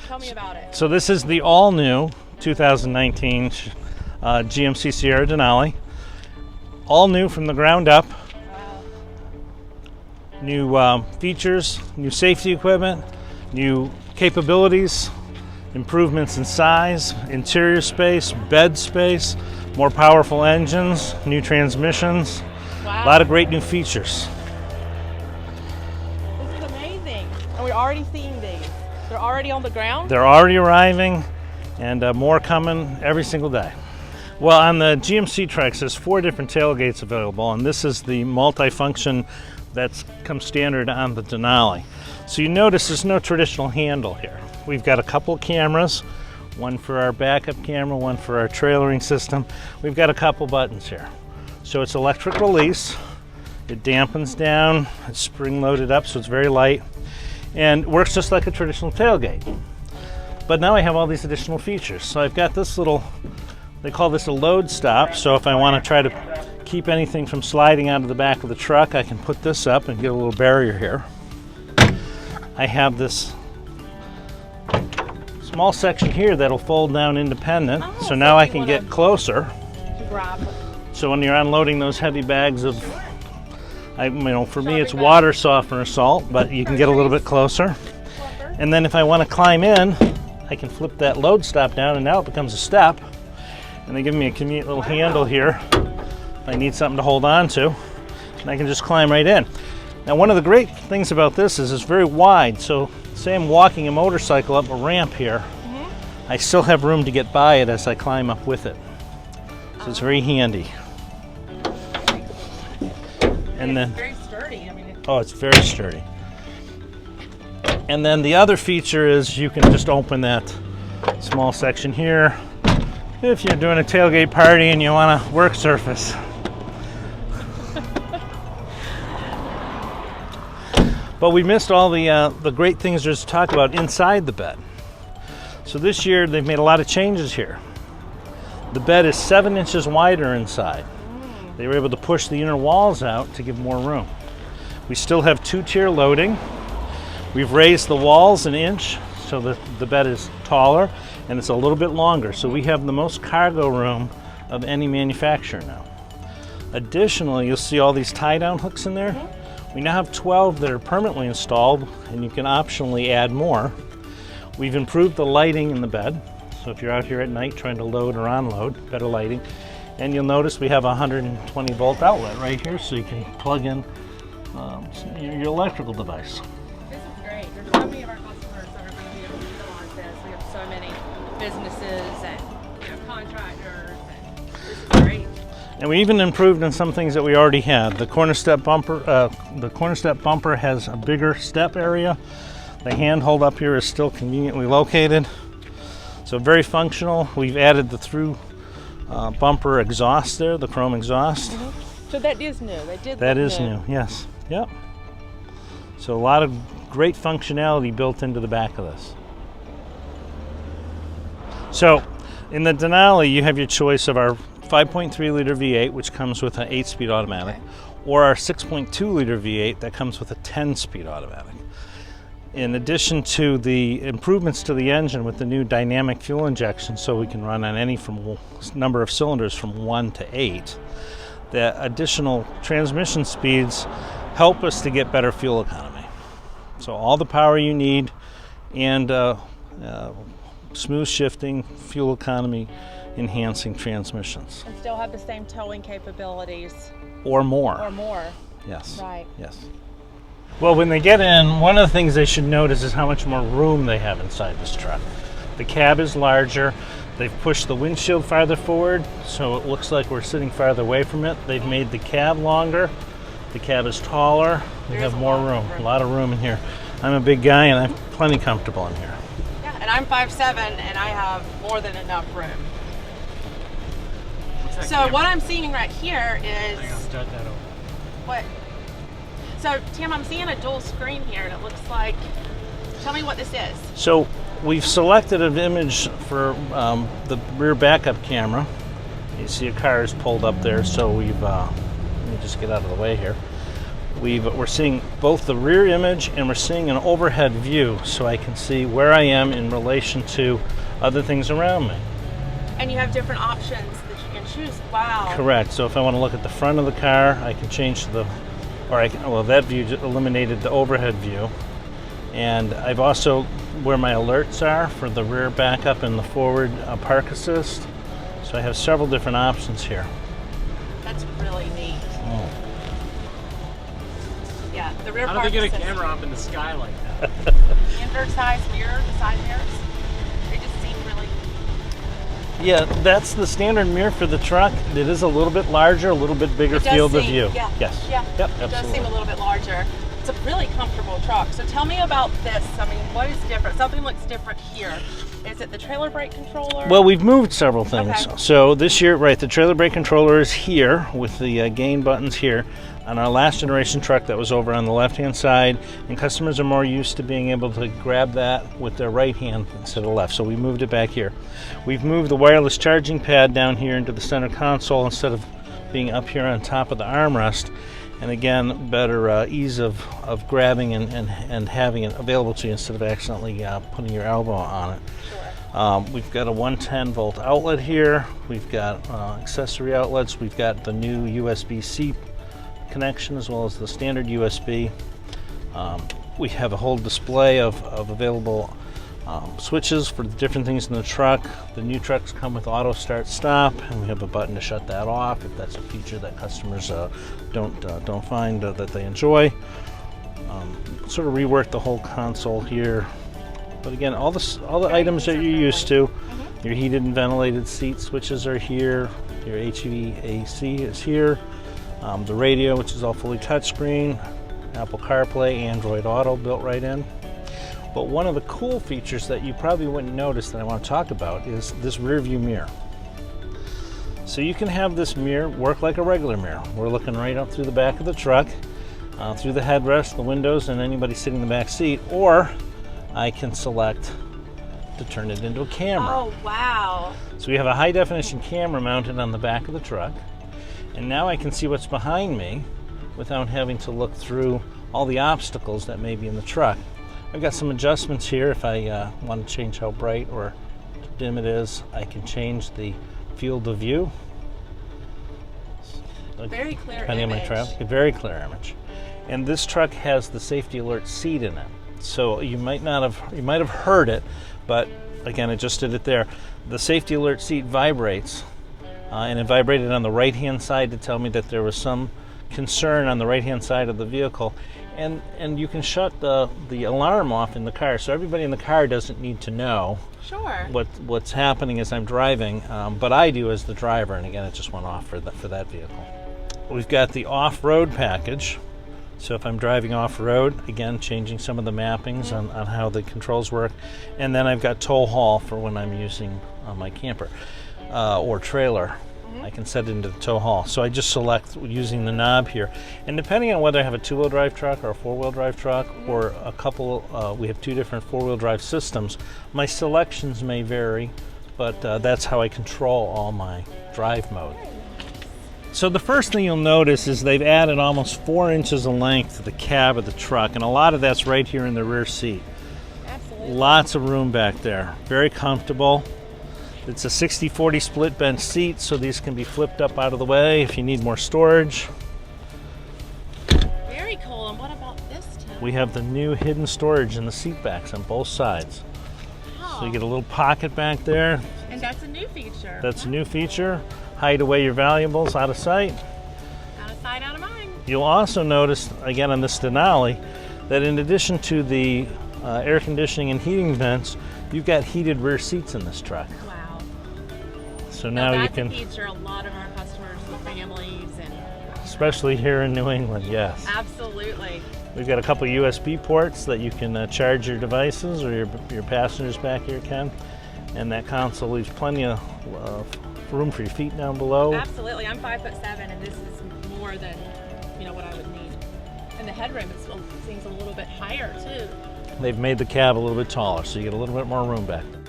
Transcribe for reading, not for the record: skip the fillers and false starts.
Tell me about it. So this is the all-new 2019 GMC Sierra Denali. All new from the ground up. Wow. New features, new safety equipment, new capabilities, improvements in size, interior space, bed space, more powerful engines, new transmissions. Wow. A lot of great new features. This is amazing. And we're already seeing these. They're already on the ground? They're already arriving, and more coming every single day. Well, on the GMC trucks, there's 4 different tailgates available, and this is the multi-function that's come standard on the Denali. So you notice there's no traditional handle here. We've got a couple cameras, one for our backup camera, one for our trailering system. We've got a couple buttons here. So it's electric release, it dampens down, it's spring-loaded up, so it's very light, and works just like a traditional tailgate. But now I have all these additional features. So I've got this little, they call this a load stop, so if I want to try to keep anything from sliding out of the back of the truck, I can put this up and get a little barrier here. I have this small section here that'll fold down independent, so now I can get closer. Grab. So when you're unloading those heavy bags of, for me it's water softener salt, but you can get a little bit closer. And then if I want to climb in, I can flip that load stop down, and now it becomes a step. And they give me a convenient little handle here if I need something to hold on to, and I can just climb right in. Now, one of the great things about this is it's very wide, so say I'm walking a motorcycle up a ramp here, I still have room to get by it as I climb up with it. So it's very handy. And then, very sturdy. it's very sturdy. And then the other feature is you can just open that small section here if you're doing a tailgate party and you want a work surface. But we missed all the great things there's to talk about inside the bed. So this year they've made a lot of changes here. The bed is 7 inches wider inside. They were able to push the inner walls out to give more room. We still have 2-tier loading. We've raised the walls 1 inch so that the bed is taller, and it's a little bit longer. So we have the most cargo room of any manufacturer now. Additionally, you'll see all these tie-down hooks in there. We now have 12 that are permanently installed, and you can optionally add more. We've improved the lighting in the bed, so if you're out here at night trying to load or unload, better lighting. And you'll notice we have a 120 volt outlet right here, so you can plug in your electrical device. This is great. There's so many of our customers that are going to be able to utilize this. We have so many businesses and contractors, and this is great. And we even improved in some things that we already had. The corner step bumper has a bigger step area. The handhold up here is still conveniently located, so very functional. We've added the through bumper exhaust there, the chrome exhaust. So that is new. That is new. Yes. Yep. So a lot of great functionality built into the back of this. So in the Denali, you have your choice of our 5.3 liter V8, which comes with an 8-speed automatic, or our 6.2 liter V8 that comes with a 10-speed automatic. In addition to the improvements to the engine with the new dynamic fuel injection, so we can run on any number of cylinders from 1 to 8, the additional transmission speeds help us to get better fuel economy. So all the power you need and smooth shifting, fuel economy enhancing transmissions. And still have the same towing capabilities. Or more. Or more. Yes. Right. Yes. Well, when they get in, one of the things they should notice is how much more room they have inside this truck. The cab is larger. They've pushed the windshield farther forward, so it looks like we're sitting farther away from it. They've made the cab longer. The cab is taller. We have more room. A lot of room in here. I'm a big guy, and I'm plenty comfortable in here. Yeah, and I'm 5'7", and I have more than enough room. So what I'm seeing right here is what? So Tim, I'm seeing a dual screen here, and it looks like. Tell me what this is. So we've selected an image for the rear backup camera. You see a car is pulled up there, so we've. Let me just get out of the way here. We're seeing both the rear image and we're seeing an overhead view, so I can see where I am in relation to other things around me. And you have different options that you can choose. Wow. Correct. So if I want to look at the front of the car, I can change to the, or I can, well, that view just eliminated the overhead view. And I've also, where my alerts are for the rear backup and the forward park assist. So I have several different options here. That's really neat. Oh. Yeah, the rear How park do they get a assist. camera up in the sky like that? Standard size mirror, the side mirrors. They just seem really. Yeah, that's the standard mirror for the truck. It is a little bit larger, a little bit bigger It does field of seem- view. Yeah. Yes. Yeah. Yep, It does absolutely. seem a little bit larger. It's a really comfortable truck. So tell me about this. I mean, what is different? Something looks different here. Is it the trailer brake controller? Well, we've moved several things. Okay. So this year, right, the trailer brake controller is here with the gain buttons here. On our last generation truck, that was over on the left-hand side, and customers are more used to being able to grab that with their right hand instead of left. So we moved it back here. We've moved the wireless charging pad down here into the center console instead of being up here on top of the armrest. And again, better ease of grabbing and having it available to you instead of accidentally putting your elbow on it. Sure. We've got a 110 volt outlet here. We've got accessory outlets. We've got the new USB-C connection as well as the standard USB. We have a whole display of available switches for the different things in the truck. The new trucks come with auto start stop, and we have a button to shut that off if that's a feature that customers don't find that they enjoy. Sort of rework the whole console here, but again, all the items that you're used to. Your heated and ventilated seat switches are here. Your HVAC is here. The radio, which is all fully touchscreen. Apple CarPlay, Android Auto built right in. But one of the cool features that you probably wouldn't notice that I want to talk about is this rear view mirror. So you can have this mirror work like a regular mirror. We're looking right up through the back of the truck, through the headrest, the windows, and anybody sitting in the back seat, or I can select to turn it into a camera. Oh, wow. So we have a high definition camera mounted on the back of the truck, and now I can see what's behind me without having to look through all the obstacles that may be in the truck. I've got some adjustments here. If I want to change how bright or dim it is, I can change the field of view. Very clear Depending on my image. traffic, a very clear image. And this truck has the safety alert seat in it. So you might have heard it, but again, I just did it there. The safety alert seat vibrates, and it vibrated on the right-hand side to tell me that there was some concern on the right-hand side of the vehicle. And you can shut the alarm off in the car, so everybody in the car doesn't need to know Sure. what's happening as I'm driving, but I do as the driver, and again, it just went off for that vehicle. We've got the off-road package. So if I'm driving off-road, again, changing some of the mappings on how the controls work. And then I've got tow haul for when I'm using my camper or trailer. I can set it into the tow haul. So I just select using the knob here. And depending on whether I have a two-wheel drive truck or a four-wheel drive truck or a couple, we have two different four-wheel drive systems, my selections may vary, but that's how I control all my drive mode. So the first thing you'll notice is they've added almost 4 inches of length to the cab of the truck, and a lot of that's right here in the rear seat. Absolutely. Lots of room back there. Very comfortable. It's a 60-40 split bench seat, so these can be flipped up out of the way if you need more storage. Very cool. And what about this, Tim? We have the new hidden storage in the seat backs on both sides. Oh. So you get a little pocket back there. And that's a new feature. That's a new feature. Hide away your valuables out of sight. Out of sight, out of mind. You'll also notice, again on this Denali, that in addition to the air conditioning and heating vents, you've got heated rear seats in this truck. Wow. So now you that's can, a feature a lot of our customers with families and especially here in New England, yes. absolutely. We've got a couple USB ports that you can charge your devices, or your passengers back here can. And that console leaves plenty of room for your feet down below. Absolutely. I'm 5'7", and this is more than what I would need. And the headroom seems a little bit higher too. They've made the cab a little bit taller, so you get a little bit more room back there.